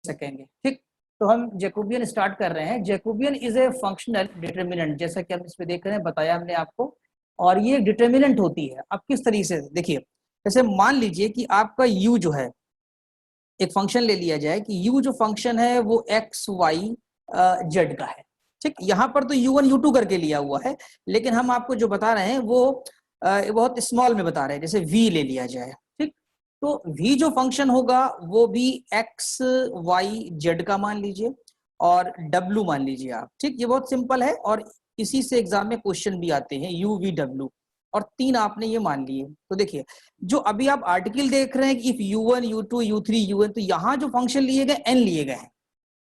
सकेंगे। ठीक, तो हम जैकोबियन स्टार्ट कर रहे हैं। Jacobian is a functional determinant, जैसा कि हम इसमें देख रहे हैं, बताया हमने आपको। और ये डिटर्मिनेंट होती है। अब किस तरीके से देखिए, जैसे मान लीजिए कि आपका u जो है, एक फंक्शन ले लिया जाए कि u जो फंक्शन है वो x y z का है। ठीक, यहाँ पर तो u1 u2 करके लिया हुआ है, लेकिन हम आपको जो बता रहे हैं वो बहुत स्मॉल में बता रहे हैं। जैसे v ले लिया जाए, ठीक, तो v जो फंक्शन होगा वो भी x y z का मान लीजिए और w मान लीजिए आप। ठीक, ये बहुत सिंपल है और इसी से एग्जाम में क्वेश्चन भी आते हैं, u v w, और 3 आपने ये मान लिए। तो देखिए, जो अभी आप आर्टिकल देख रहे हैं कि if u1 u2 u3 un, तो यहाँ जो फंक्शन लिए गए n लिए गए हैं,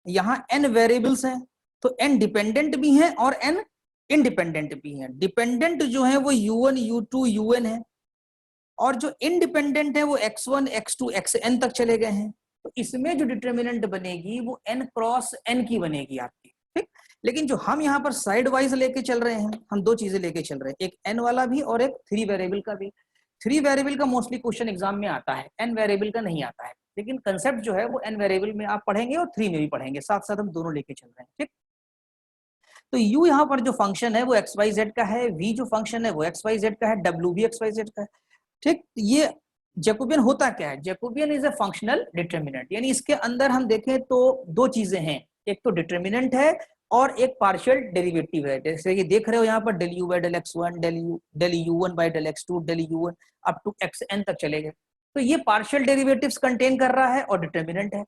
यहाँ n वेरिएबल्स हैं, तो n डिपेंडेंट भी हैं और n इंडिपेंडेंट भी हैं। डिपेंडेंट जो है वो u1 u2 un है, और जो इंडिपेंडेंट है वो x1 x2 xn तक चले गए हैं। तो इसमें जो डिटर्मिनेंट बनेगी वो n क्रॉस n की बनेगी आपकी। ठीक, लेकिन जो हम यहाँ पर साइड वाइज लेके चल रहे हैं, हम 2 चीजें लेके चल रहे हैं, एक n वाला भी और एक 3 वेरिएबल का भी। 3 वेरिएबल का मोस्टली क्वेश्चन एग्जाम में आता है, n वेरिएबल का नहीं आता है, लेकिन कंसेप्ट जो है वो n वेरिएबल में आप पढ़ेंगे और 3 में भी पढ़ेंगे, साथ साथ हम दोनों लेके चल रहे हैं। ठीक, तो u यहाँ पर जो फंक्शन है वो xyz का है, v जो फंक्शन है वो xyz का है, w भी xyz का है। ठीक, ये जैकोबियन होता क्या है? Jacobian is a functional determinant, यानी इसके अंदर हम देखें तो 2 चीजें हैं, एक तो डिटर्मिनेंट है और एक पार्शियल डेरिवेटिव है। जैसे कि देख रहे हो यहाँ पर del u by del x1, del u1 by del x2, del u1 up to xn तक चले गए। तो ये पार्शियल डेरिवेटिव्स कंटेन कर रहा है और डिटर्मिनेंट है।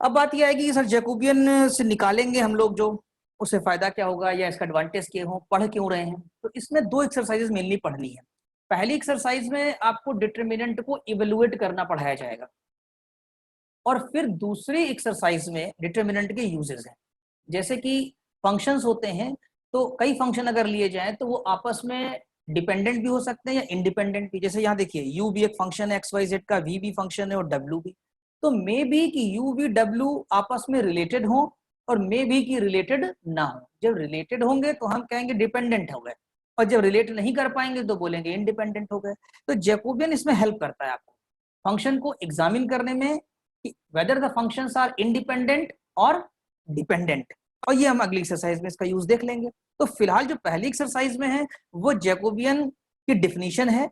अब बात यह आएगी सर जैकोबियन से निकालेंगे हम लोग जो, उससे फायदा क्या होगा या इसका एडवांटेज क्या हो, पढ़ क्यों रहे हैं? तो इसमें 2 एक्सरसाइजेस मेनली पढ़नी है। पहली एक्सरसाइज में आपको डिटर्मिनेंट को इवेलुएट करना पढ़ाया जाएगा, और फिर दूसरी एक्सरसाइज में डिटर्मिनेंट के यूजेस हैं। जैसे कि फंक्शंस होते हैं, तो कई फंक्शन अगर लिए जाएं तो वो आपस में डिपेंडेंट भी हो सकते हैं या इंडिपेंडेंट भी। जैसे यहाँ देखिए, u भी एक फंक्शन है xyz का, v भी फंक्शन है और w भी। तो मे भी कि u v w आपस में रिलेटेड हो और मे भी कि रिलेटेड ना हो। जब रिलेटेड होंगे तो हम कहेंगे डिपेंडेंट हो गए, और जब रिलेट नहीं कर पाएंगे तो बोलेंगे इंडिपेंडेंट हो गए। तो जैकोबियन इसमें हेल्प करता है आपको फंक्शन को एग्जामिन करने में कि whether the functions are independent और डिपेंडेंट, और ये हम अगली एक्सरसाइज में इसका यूज देख लेंगे। तो फिलहाल जो पहली एक्सरसाइज में है वो जैकोबियन की डिफिनीशन है,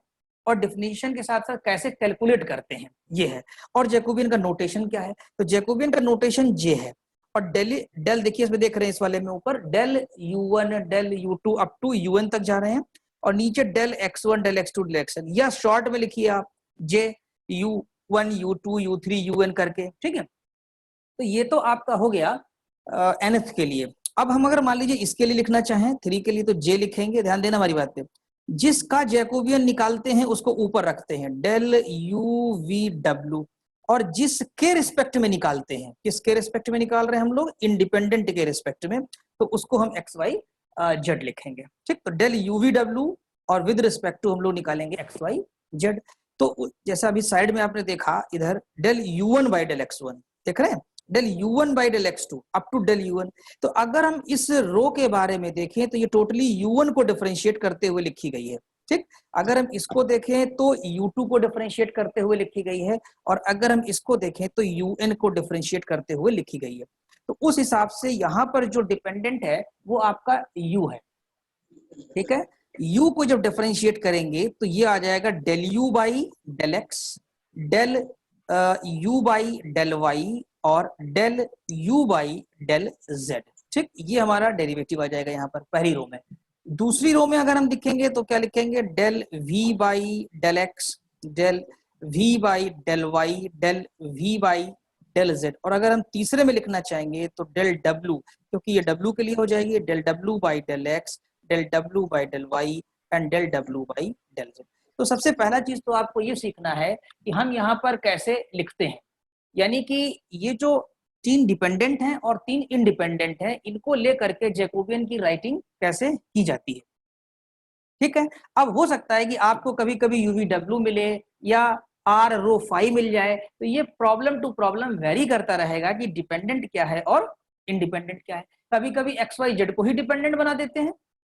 और डिफिनीशन के साथ साथ कैसे कैलकुलेट करते हैं ये है, और जैकोबियन का नोटेशन क्या है। तो जैकोबियन का नोटेशन जे है, और डेल देखिए इसमें देख रहे हैं इस वाले में ऊपर del u1 del u2 up to un तक जा रहे हैं, और नीचे del x1 del x2 del xn, या शॉर्ट में लिखिए आप j u1 u2 u3 un करके। ठीक है, तो ये तो आपका हो गया nth के लिए। अब हम अगर मान लीजिए इसके लिए लिखना चाहें 3 के लिए, तो j लिखेंगे। ध्यान देना हमारी बात पे, जिसका जैकोबियन निकालते हैं उसको ऊपर रखते हैं डेल u v w, और जिसके रिस्पेक्ट में निकालते हैं, किसके रिस्पेक्ट में निकाल रहे हैं हम लोग? इंडिपेंडेंट के रिस्पेक्ट में, तो उसको हम एक्स वाई जेड लिखेंगे। ठीक, तो डेल u v w और विद रिस्पेक्ट टू हम लोग निकालेंगे एक्स वाई जेड। तो जैसा अभी साइड में आपने देखा इधर del u1 by del x1, देख रहे हैं, del u1 by del x2 up to del u1। तो अगर हम इस रो के बारे में देखें तो ये टोटली u1 को डिफरेंशिएट करते हुए लिखी गई है। ठीक, अगर हम इसको देखें तो u2 को डिफरेंशिएट करते हुए लिखी गई है, और अगर हम इसको देखें तो un को डिफरेंशिएट करते हुए लिखी गई है। तो उस हिसाब से यहाँ पर जो डिपेंडेंट है वो आपका u है। ठीक है, u को जब डिफरेंशिएट करेंगे तो ये आ जाएगा del u by del x, del u by del y और del u by del z। ठीक, ये हमारा डेरिवेटिव आ जाएगा यहाँ पर पहली रो में। दूसरी रो में अगर हम लिखेंगे तो क्या लिखेंगे? Del v by del x, del v by del y, del v by del z। और अगर हम तीसरे में लिखना चाहेंगे तो डेल w, क्योंकि ये w के लिए हो जाएगी, del w by del x, del w by del y and del w by del z। तो सबसे पहला चीज तो आपको ये सीखना है कि हम यहाँ पर कैसे लिखते हैं, यानी कि ये जो 3 डिपेंडेंट हैं और 3 इंडिपेंडेंट हैं, इनको लेकर के जैकोबियन की राइटिंग कैसे की जाती है। ठीक है, अब हो सकता है कि आपको कभी कभी UVW मिले या R रो 5 मिल जाए, तो ये प्रॉब्लम टू प्रॉब्लम वेरी करता रहेगा कि डिपेंडेंट क्या है और इंडिपेंडेंट क्या है। कभी कभी XYZ को ही डिपेंडेंट बना देते हैं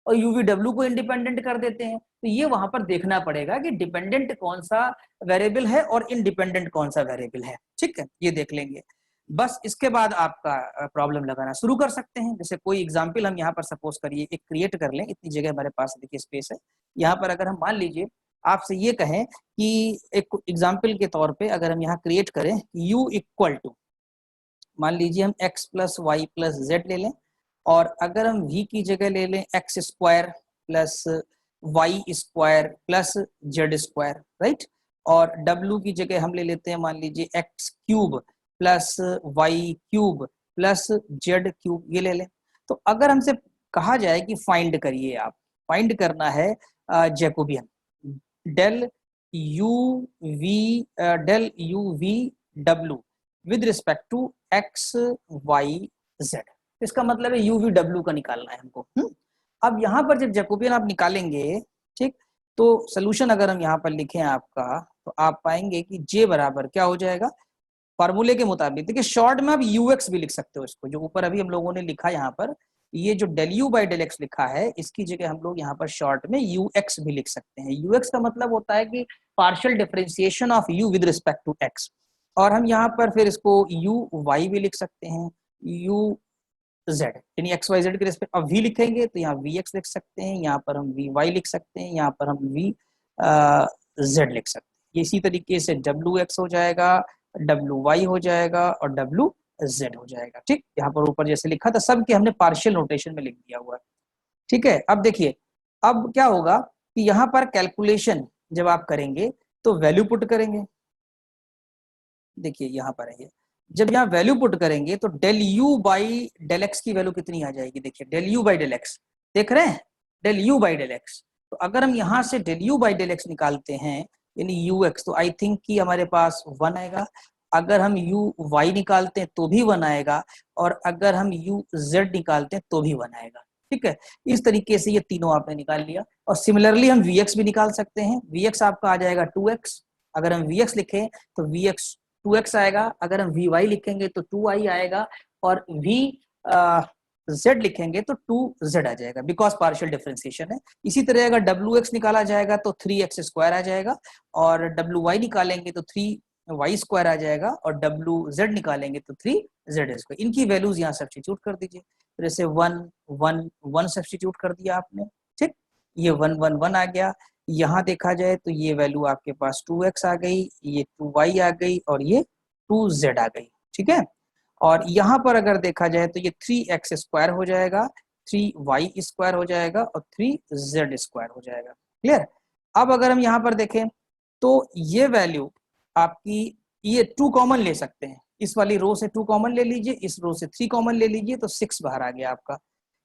और UVW को इंडिपेंडेंट कर देते हैं, तो ये वहां पर देखना पड़ेगा कि डिपेंडेंट कौन सा वेरिएबल है और इंडिपेंडेंट कौन सा वेरिएबल है। ठीक है, ये देख लेंगे। बस इसके बाद आपका प्रॉब्लम लगाना शुरू कर सकते हैं। जैसे कोई एग्जाम्पल हम यहाँ पर सपोज करिए एक क्रिएट कर लें, इतनी जगह हमारे पास देखिए स्पेस है। यहाँ पर अगर हम मान लीजिए आपसे ये कहें कि एक एग्जाम्पल के तौर पे अगर हम यहाँ क्रिएट करें u इक्वल टू, मान लीजिए हम x plus y plus z ले लें, और अगर हम v की जगह ले लें x square plus y square plus z square, right, और w की जगह हम ले लेते हैं मान लीजिए x cube plus y cube plus z cube, ये ले लें। तो अगर हमसे कहा जाए कि फाइंड करिए, आप फाइंड करना है जैकोबियन डेल यू वी डब्ल्यू with respect to x y z. इसका मतलब है यू वी डब्ल्यू का निकालना है हमको। अब यहाँ पर जब जैकोबियन आप निकालेंगे, ठीक, तो सोल्यूशन अगर हम यहाँ पर लिखें आपका, तो आप पाएंगे कि जे बराबर क्या हो जाएगा फॉर्मूले के मुताबिक। देखिए शॉर्ट में आप यूएक्स भी लिख सकते हो इसको, जो ऊपर अभी हम लोगों ने लिखा यहाँ पर, ये जो del u by del x लिखा है, इसकी जगह हम लोग यहाँ पर शॉर्ट में यूएक्स भी लिख सकते हैं। यूएक्स का मतलब होता है कि partial differentiation of u with respect to x, और हम यहाँ पर फिर इसको यू वाई भी लिख सकते हैं, यू जेड यानी एक्स वाई जेड के रिस्पेक्ट। अब वी लिखेंगे तो यहाँ वी एक्स लिख सकते हैं, यहाँ पर हम वी वाई लिख सकते हैं, यहाँ पर हम वी जेड लिख सकते हैं। इसी तरीके से डब्ल्यू एक्स हो जाएगा, डब्ल्यू वाई हो जाएगा और डब्ल्यू जेड हो जाएगा। ठीक, यहाँ पर ऊपर जैसे लिखा था सब के हमने पार्शियल नोटेशन में लिख दिया हुआ है। ठीक है, अब देखिए अब क्या होगा कि यहाँ पर कैलकुलेशन जब आप करेंगे तो वैल्यू पुट करेंगे। देखिए यहाँ पर है, जब यहाँ वैल्यू पुट करेंगे तो del u by del x की वैल्यू कितनी आ जाएगी। देखिए del u by del x, देख रहे हैं, del u by del x. तो अगर हम यहाँ से del u by del x निकालते हैं यानी यू एक्स, तो आई थिंक कि हमारे पास 1 आएगा। अगर हम यू वाई निकालते हैं तो भी 1 आएगा, और अगर हम यू जेड निकालते हैं तो भी 1 आएगा। ठीक है, इस तरीके से ये तीनों आपने निकाल लिया। और सिमिलरली हम वी एक्स भी निकाल सकते हैं। वी एक्स आपका आ जाएगा 2x, अगर हम वी एक्स लिखें तो वी एक्स 2x आएगा, अगर हम वी वाई लिखेंगे तो 2y आएगा, और वी जेड लिखेंगे तो 2z आ जाएगा, बिकॉज पार्शियल डिफरेंशिएशन है। इसी तरह अगर WX निकाला जाएगा तो 3x स्क्वायर आ जाएगा, और WY निकालेंगे तो 3y स्क्वायर आ जाएगा, और WZ निकालेंगे तो 3z स्क्वायर। इनकी वैल्यूज यहाँ सब्स्टिट्यूट कर दीजिए, जैसे 1 1 1 सब्स्टिट्यूट कर दिया आपने। ठीक, ये 1 1 1 आ गया। यहाँ देखा जाए तो ये वैल्यू आपके पास 2x आ गई, ये 2y आ गई, और ये 2z आ गई। ठीक है, और यहाँ पर अगर देखा जाए तो ये 3x स्क्वायर हो जाएगा, 3y स्क्वायर हो जाएगा, और 3z स्क्वायर हो जाएगा। क्लियर। अब अगर हम यहाँ पर देखें तो ये वैल्यू आपकी, ये 2 कॉमन ले सकते हैं, इस वाली रो से 2 कॉमन ले लीजिए, इस रो से 3 कॉमन ले लीजिए, तो 6 बाहर आ गया आपका।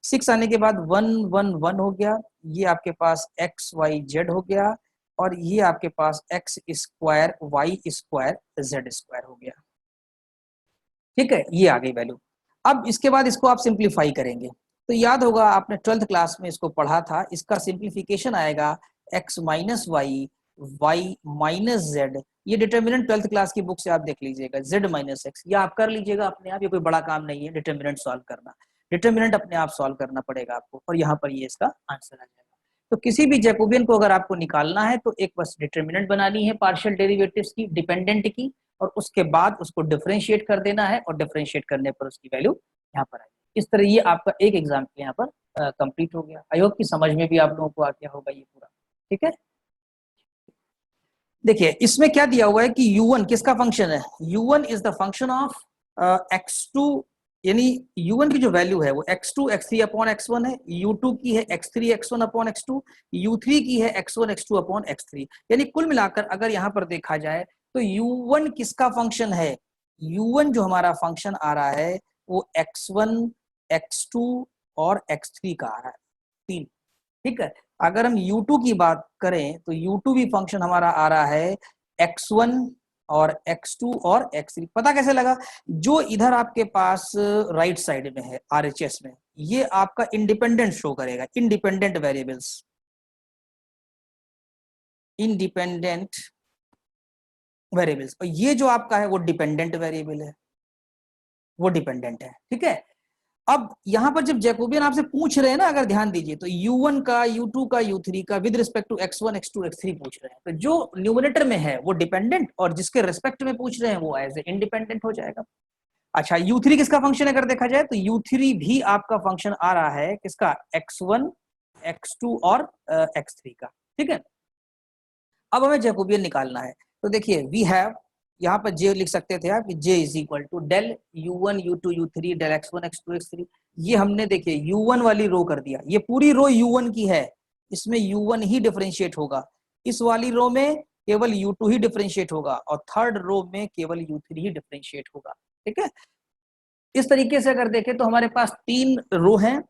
6 आने के बाद 1 1 1 हो गया, ये आपके पास एक्स वाई जेड हो गया, और ये आपके पास x square y square z square हो गया। ठीक है, ये आ गई वैल्यू। अब इसके बाद इसको आप सिंप्लीफाई करेंगे, तो याद होगा आपने 12th क्लास में इसको पढ़ा था, इसका सिंप्लीफिकेशन आएगा x minus y, y minus z. ये डिटर्मिनेंट 12th क्लास की बुक से आप देख लीजिएगा, जेड माइनस एक्स, ये आप कर लीजिएगा अपने आप, ये कोई बड़ा काम नहीं है डिटर्मिनेंट सॉल्व करना। डिटर्मिनेंट अपने आप सॉल्व करना पड़ेगा आपको, और यहाँ पर ये इसका आंसर आ जाएगा। तो किसी भी जैकोबियन को अगर आपको निकालना है तो एक बस डिटर्मिनेंट बनानी है पार्शियल डेरिवेटिव्स की, डिपेंडेंट की, और उसके बाद उसको डिफरेंशिएट कर देना है, और डिफरेंशिएट करने पर उसकी वैल्यू यहाँ पर आएगी। इस तरह ये आपका एक एग्जाम्पल यहाँ पर कंप्लीट हो गया। आई होप कि समझ में भी आप लोगों को आ गया होगा ये पूरा। ठीक है, देखिए इसमें क्या दिया हुआ है कि u1 किसका फंक्शन है, u1 is the function of x2, यानी u1 की जो वैल्यू है वो x2 x3 अपॉन x1 है, u2 की है x3 x1 upon x2, u3 की है x1 x2 अपॉन x3। यानी कुल मिलाकर अगर यहाँ पर देखा जाए तो u1 किसका फंक्शन है, u1 जो हमारा फंक्शन आ रहा है वो x1 x2 और x3 का आ रहा है, 3। ठीक है, अगर हम u2 की बात करें तो u2 भी फंक्शन हमारा आ रहा है x1 और x2 और x3। पता कैसे लगा, जो इधर आपके पास राइट साइड में है RHS में, ये आपका इंडिपेंडेंट शो करेगा, इंडिपेंडेंट वेरिएबल्स, इंडिपेंडेंट वेरिएबल्स, और ये जो आपका है वो डिपेंडेंट वेरिएबल है, वो डिपेंडेंट है। ठीक है, अब यहाँ पर जब जैकोबियन आपसे पूछ रहे हैं ना, अगर ध्यान दीजिए तो u1 का, u2 का, u3 का with respect to x1 x2 x3 पूछ रहे हैं, तो जो न्यूमरेटर में है वो डिपेंडेंट, और जिसके रिस्पेक्ट में पूछ रहे हैं वो एज ए इंडिपेंडेंट हो जाएगा। अच्छा U3 किसका फंक्शन अगर देखा जाए तो U3 भी आपका फंक्शन आ रहा है किसका, x1 x2 और x3 का, ठीक है। अब हमें जैकोबियन निकालना है, तो देखिए वी हैव, यहाँ पर जे लिख सकते थे आप, J is equal to del U1 U2 U3 del x1 x2 x3। ये हमने देखिए U1 वाली रो कर दिया, ये पूरी रो U1 की है, इसमें U1 ही डिफरेंशिएट होगा, इस वाली रो में केवल U2 ही डिफरेंशिएट होगा, और थर्ड रो में केवल U3 ही डिफरेंशिएट होगा, ठीक है। इस तरीके से अगर देखें तो हमारे पास 3 रो हैं,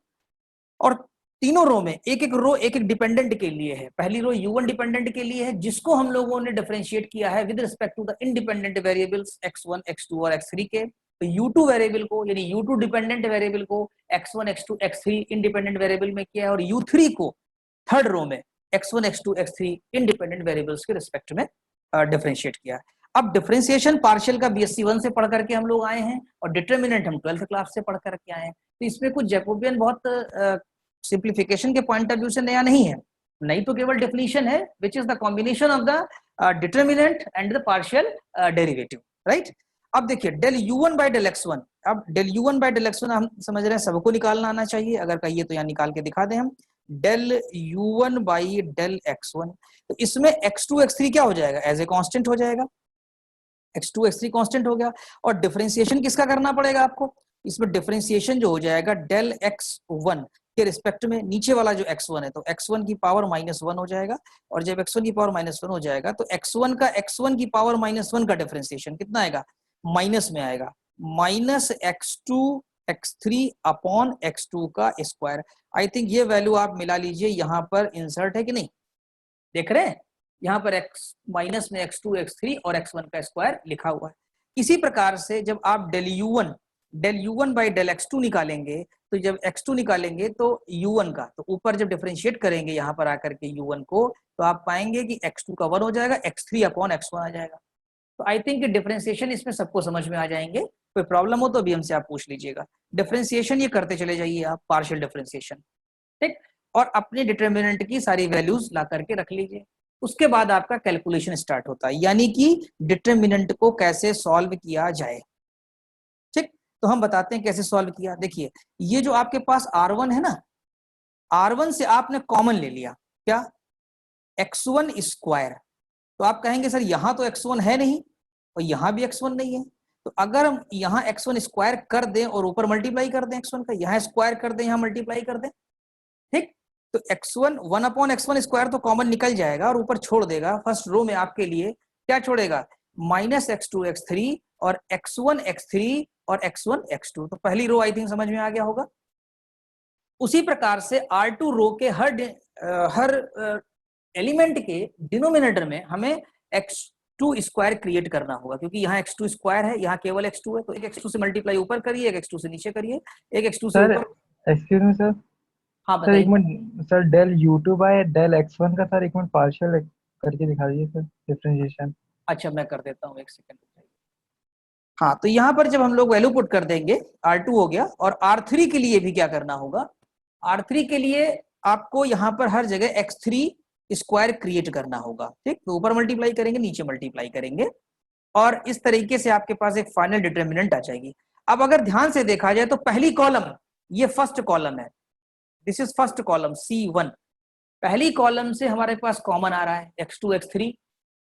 और तीनों रो में एक एक रो एक एक डिपेंडेंट के लिए है। पहली रो U1 डिपेंडेंट के लिए है, जिसको हम लोगों ने डिफरेंशिएट किया है with respect to the independent variables x1 x2 और x3 के। तो U2 वेरिएबल को, यानी U2 डिपेंडेंट वेरिएबल को x1 x2 x3 independent variable में किया है, और U3 को थर्ड रो में x1 x2 x3 independent variables के रिस्पेक्ट में डिफरेंशिएट किया है। अब डिफरेंशिएशन पार्शियल का BSc 1 से पढ़ करके हम लोग आए हैं, और डिटरमिनेंट हम 12th क्लास से पढ़ करके आए हैं। तो इसमें कुछ जैकोबियन बहुत सिंप्लीफिकेशन के पॉइंट ऑफ व्यू से नया नहीं है, नहीं तो केवल डेफिनेशन है, which is the combination of the determinant and the partial derivative, right. अब देखिए del U1 bye del x1, अब del U1 bye del x1 हम समझ रहे हैं सबको निकालना आना चाहिए, अगर कहिए तो यहाँ निकाल के दिखा दें हम, del U1 by del x1, तो इसमें x2 x3 क्या हो जाएगा, एज ए कांस्टेंट हो जाएगा, x2 x3 कांस्टेंट हो गया। और डिफरेंशिएशन किसका करना पड़ेगा आपको, इसमें डिफरेंशिएशन जो हो जाएगा डेल x1 के रिस्पेक्ट में, नीचे वाला जो x1 है तो x1 की पावर -1 हो जाएगा, और जब x1 की पावर -1 हो जाएगा तो x1 की पावर -1 का डिफरेंशिएशन कितना आएगा, माइनस में आएगा, minus x2 x3 upon x2 का स्क्वायर। आई थिंक ये वैल्यू आप मिला लीजिए, यहाँ पर इंसर्ट है कि नहीं, देख रहे हैं, यहाँ पर x माइनस में x2 x3 और x1 का स्क्वायर लिखा हुआ है। इसी प्रकार से जब आप del U1 by del x2 निकालेंगे, तो जब x2 निकालेंगे तो U1 का, तो ऊपर जब डिफरेंशिएट करेंगे यहाँ पर आकर के U1 को, तो आप पाएंगे कि x2 का 1 हो जाएगा, x3 अपॉन x1 आ जाएगा। तो आई थिंक डिफरेंशिएशन इसमें सबको समझ में आ जाएंगे, कोई प्रॉब्लम हो तो अभी हमसे आप पूछ लीजिएगा। डिफरेंशिएशन ये करते चले जाइए आप, पार्शियल डिफरेंशिएशन, ठीक, और अपने डिटरमिनेंट की सारी वैल्यूज ला करके रख लीजिए। उसके बाद आपका कैलकुलेशन स्टार्ट होता है, यानी कि डिटरमिनेंट को कैसे सॉल्व किया जाए, ठीक। तो हम बताते हैं कैसे सॉल्व किया। देखिए ये जो आपके पास R1 है ना, R1 से आपने कॉमन ले लिया क्या, x1 स्क्वायर, तो आप कहेंगे सर यहाँ तो x1 है नहीं और यहाँ भी x1 नहीं है, तो अगर हम यहाँ x1 स्क्वायर कर दें और ऊपर मल्टीप्लाई कर दें x1 का, यहाँ स्क्वायर कर दें यहाँ मल्टीप्लाई कर दें, ठीक, तो x1 1 अपॉन x1 स्क्वायर तो कॉमन निकल जाएगा, और ऊपर छोड़ देगा फर्स्ट रो में आपके लिए क्या छोड़ेगा, माइनस x2 x3 और x1 x3 और x1 x2। तो पहली रो आई थिंक समझ में आ गया होगा। उसी प्रकार से R2 रो के हर एलिमेंट के डिनोमिनेटर में हमें x2 स्क्वायर क्रिएट करना होगा, क्योंकि यहाँ x2 स्क्वायर है, यहाँ केवल x2 है, तो एक x2 से मल्टीप्लाई ऊपर करिए, एक x2 से नीचे करिए, एक x2 से ऊपर। एक्सक्यूज मी सर, हाँ सर एक बताइए। Minute sir, del U2 by del x1 का सर एक मिनट पार्शियल करके दिखा दीजिए सर, डिफरेंशिएशन। अच्छा मैं कर देता हूँ, एक सेकंड। हाँ तो यहाँ पर जब हम लोग वैल्यू पुट कर देंगे, R2 हो गया, और R3 के लिए भी क्या करना होगा, R3 के लिए आपको यहाँ पर हर जगह x3 स्क्वायर क्रिएट करना होगा, ठीक, तो ऊपर मल्टीप्लाई करेंगे नीचे मल्टीप्लाई करेंगे, और इस तरीके से आपके पास एक फाइनल डिटरमिनेंट आ जाएगी। अब अगर ध्यान से देखा जाए तो पहली कॉलम, ये फर्स्ट कॉलम है, this is first column C1, पहली कॉलम से हमारे पास कॉमन आ रहा है x2 x3,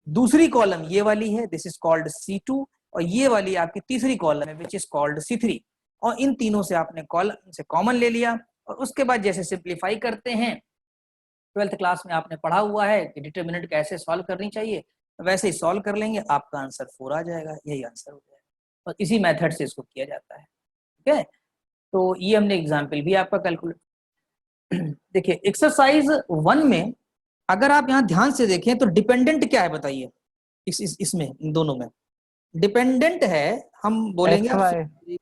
दूसरी कॉलम ये वाली है, दिस इज कॉल्ड C2, और ये वाली आपकी तीसरी कॉलम है विच इज कॉल्ड C3, और इन तीनों से आपने कॉलम से कॉमन ले लिया, और उसके बाद जैसे सिंप्लीफाई करते हैं, 12th क्लास में आपने पढ़ा हुआ है कि डिटरमिनेंट कैसे सॉल्व करनी चाहिए, वैसे ही सॉल्व कर लेंगे, आपका आंसर 4 आ जाएगा, यही आंसर हो जाएगा, और इसी मेथड से इसको किया जाता है, ठीक है। तो ये हमने एग्जाम्पल भी आपका कैलकुलेट। देखिए एक्सरसाइज 1 में अगर आप यहाँ ध्यान से देखें तो डिपेंडेंट क्या है बताइए, इसमें इन दोनों में डिपेंडेंट है, हम बोलेंगे एक्स वाई।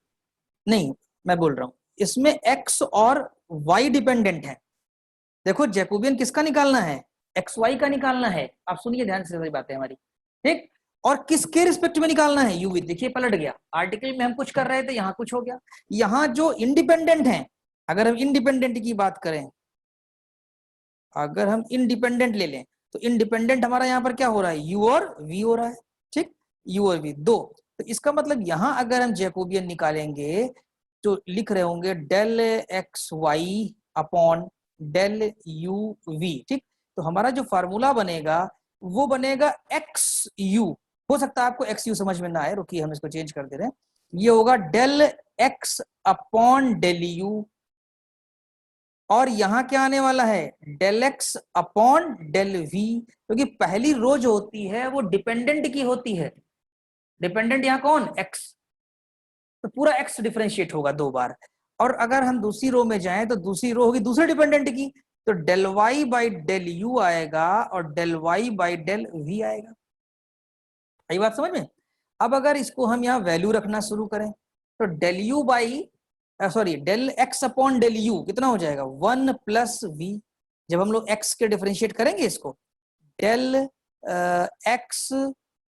नहीं, मैं बोल रहा हूं इसमें x और y डिपेंडेंट है। देखो जैकोबियन किसका निकालना है, एक्स वाई का निकालना है, आप सुनिए ध्यान से सारी बातें हमारी, ठीक, और किसके रिस्पेक्ट में निकालना है, यूवी, देखिए पलट गया, आर्टिकल में हम कुछ कर रहे थे, यहाँ कुछ हो गया। यहाँ जो इंडिपेंडेंट है, अगर हम इंडिपेंडेंट की बात करें, अगर हम इंडिपेंडेंट ले लें, तो इंडिपेंडेंट हमारा यहाँ पर क्या हो रहा है, यू और वी हो रहा है, ठीक, यू और वी दो, तो इसका मतलब यहां अगर हम जैकोबियन निकालेंगे तो लिख रहे होंगे del x y upon del u v, ठीक। तो हमारा जो फार्मूला बनेगा वो बनेगा एक्स यू। हो सकता है आपको एक्स यू समझ में ना आए, रुकिए हम इसको चेंज कर दे रहे हैं। ये होगा del x upon del u, और यहां क्या आने वाला है del x upon del v, क्योंकि पहली रो जो होती है वो डिपेंडेंट की होती है। डिपेंडेंट यहां कौन, एक्स, तो पूरा एक्स डिफरेंशिएट होगा 2 बार। और अगर हम दूसरी रो में जाएं तो दूसरी रो होगी दूसरे डिपेंडेंट की, तो del y by del u आएगा और del y by del v आएगा। यही बात समझ में। अब अगर इसको हम यहाँ वैल्यू रखना शुरू करें तो del u by sorry del x upon del u कितना हो जाएगा 1 प्लस वी। जब हम लोग एक्स के डिफरेंशिएट करेंगे इसको, del x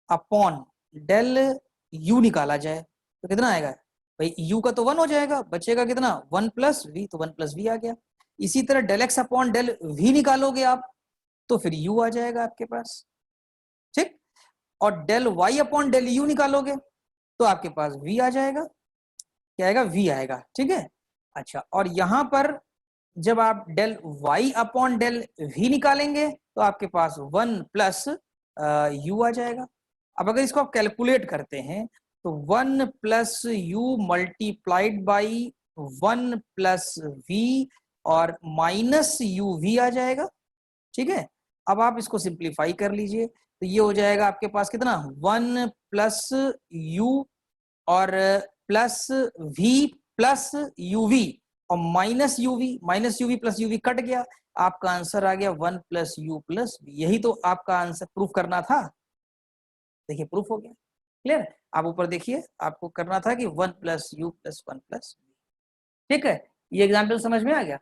upon del u निकाला जाए तो कितना आएगा भाई, यू का तो 1 हो जाएगा, बचेगा कितना 1 प्लस वी, तो 1 प्लस वी आ गया। इसी तरह del x upon del v निकालोगे आप तो फिर यू आ जाएगा आपके पास, ठीक। और del y upon del u निकालोगे तो आपके पास वी आ जाएगा, क्या आएगा वी आएगा, ठीक है। अच्छा, और यहां पर जब आप del y upon del v निकालेंगे तो आपके पास 1 प्लस यू आ जाएगा। अब अगर इसको आप कैलकुलेट करते हैं तो 1 plus u multiplied by 1 plus v और माइनस यू वी आ जाएगा, ठीक है। अब आप इसको सिंप्लीफाई कर लीजिए तो ये हो जाएगा आपके पास कितना 1 प्लस यू और प्लस वी प्लस यूवी और minus UV plus UV cut गया, आपका आंसर आ गया 1 प्लस यू प्लस वी। यही तो आपका आंसर प्रूफ करना था। देखिए प्रूफ हो गया, क्लियर। आप ऊपर देखिए, आपको करना था कि 1 plus u plus 1 plus v, ठीक है। ये एग्जाम्पल समझ में आ गया।